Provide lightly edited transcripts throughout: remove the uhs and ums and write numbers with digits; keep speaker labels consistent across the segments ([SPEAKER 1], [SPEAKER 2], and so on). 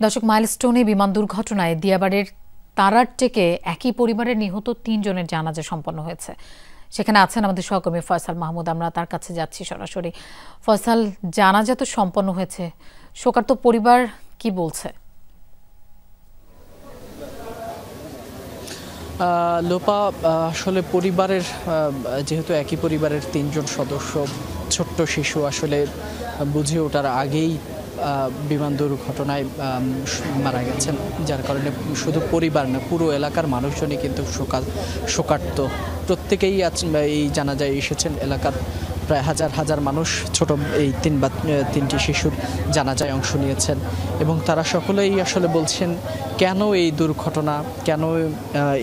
[SPEAKER 1] দর্শক, মাইলস্টোনে বিমান দুর্ঘটনায় দিয়াবাড়ির তারারটেকে একই পরিবারের নিহত ৩ জনের জানাজা সম্পন্ন হয়েছে। সেখানে আছেন আমাদের সহকর্মী ফয়সাল মাহমুদ। আমরা তার কাছে যাচ্ছি সরাসরি। ফয়সাল, জানাজা তো সম্পন্ন হয়েছে, শোকার্ত পরিবার কি বলছে?
[SPEAKER 2] লোপা, আসলে পরিবারের যেহেতু একই পরিবারের ৩ জন সদস্য, ছোট্ট শিশু আসলে বুঝে ওঠার আগেই বিমান দুর্ঘটনায় মারা গেছেন, যার কারণে শুধু পরিবার না, পুরো এলাকার মানুষজনই কিন্তু শোকার্ত। প্রত্যেকেই এই জানাজায় এসেছেন। এলাকার প্রায় হাজার হাজার মানুষ ছোট এই তিনটি শিশুর জানাজায় অংশ নিয়েছেন এবং তারা সকলেই আসলে বলছেন কেন এই দুর্ঘটনা, কেন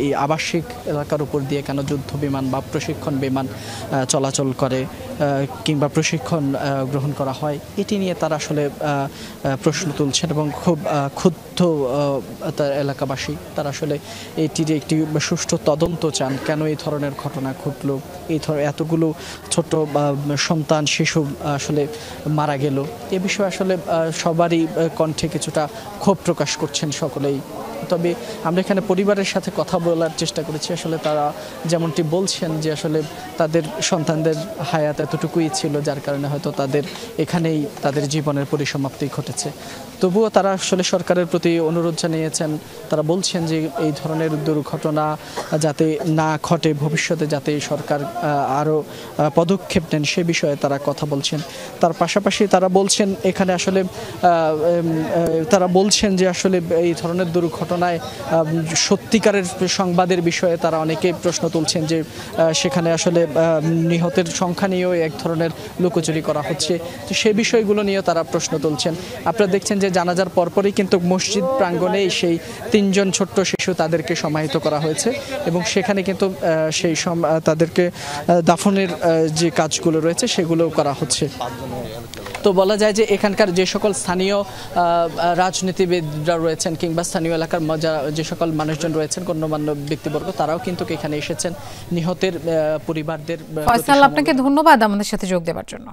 [SPEAKER 2] এই আবাসিক এলাকার উপর দিয়ে কেন যুদ্ধ বিমান বা প্রশিক্ষণ বিমান চলাচল করে কিংবা প্রশিক্ষণ গ্রহণ করা হয়, এটি নিয়ে তারা আসলে প্রশ্ন তুলছেন এবং খুব ক্ষুব্ধ এলাকাবাসী। তারা আসলে এটির একটি সুষ্ঠু তদন্ত চান, কেন এই ধরনের ঘটনা ঘটলো, এতগুলো ছোট সন্তান শিশু আসলে মারা গেল। এ বিষয়ে আসলে সবারই কণ্ঠে কিছুটা ক্ষোভ প্রকাশ করছেন সকলেই। তবে আমরা এখানে পরিবারের সাথে কথা বলার চেষ্টা করেছি। আসলে তারা যেমনটি বলছেন যে আসলে তাদের সন্তানদের হায়াত এতটুকুই ছিল, যার কারণে হয়তো তাদের এখানেই তাদের জীবনের পরিসমাপ্তি ঘটেছে। তবুও তারা আসলে সরকারের প্রতি অনুরোধ জানিয়েছেন। তারা বলছেন যে এই ধরনের দুর্ঘটনা যাতে না ঘটে, ভবিষ্যতে যাতে সরকার আরও পদক্ষেপ নেন সে বিষয়ে তারা কথা বলছেন। তার পাশাপাশি তারা বলছেন এখানে আসলে তারা বলছেন যে আসলে এই ধরনের দুর্ঘটনায় সত্যিকারের সংবাদের বিষয়ে তারা অনেকে প্রশ্ন তুলছেন যে সেখানে আসলে নিহতের সংখ্যা নিয়েও এক ধরনের লুকোচুরি করা হচ্ছে। তো সেই বিষয়গুলো নিয়েও তারা প্রশ্ন তুলছেন। আপনারা দেখছেন যে জানাজার পরপরই কিন্তু মসজিদ প্রাঙ্গণেই সেই ৩ জন ছোট্ট শিশু তাদেরকে সমাহিত করা হয়েছে এবং সেখানে কিন্তু সেই তাদেরকে দাফনের যে কাজগুলো রয়েছে সেগুলোও করা হচ্ছে। তো বলা যায় যে এখানকার যে সকল স্থানীয় রাজনীতিবিদরা রয়েছেন কিংবা স্থানীয় এলাকার যে সকল মানুষজন রয়েছেন, গণ্যমান্য ব্যক্তিবর্গ, তারাও কিন্তু এখানে এসেছেন নিহতের পরিবারদের।
[SPEAKER 1] ফয়সাল, আপনাকে ধন্যবাদ আমাদের সাথে যোগ দেওয়ার জন্য।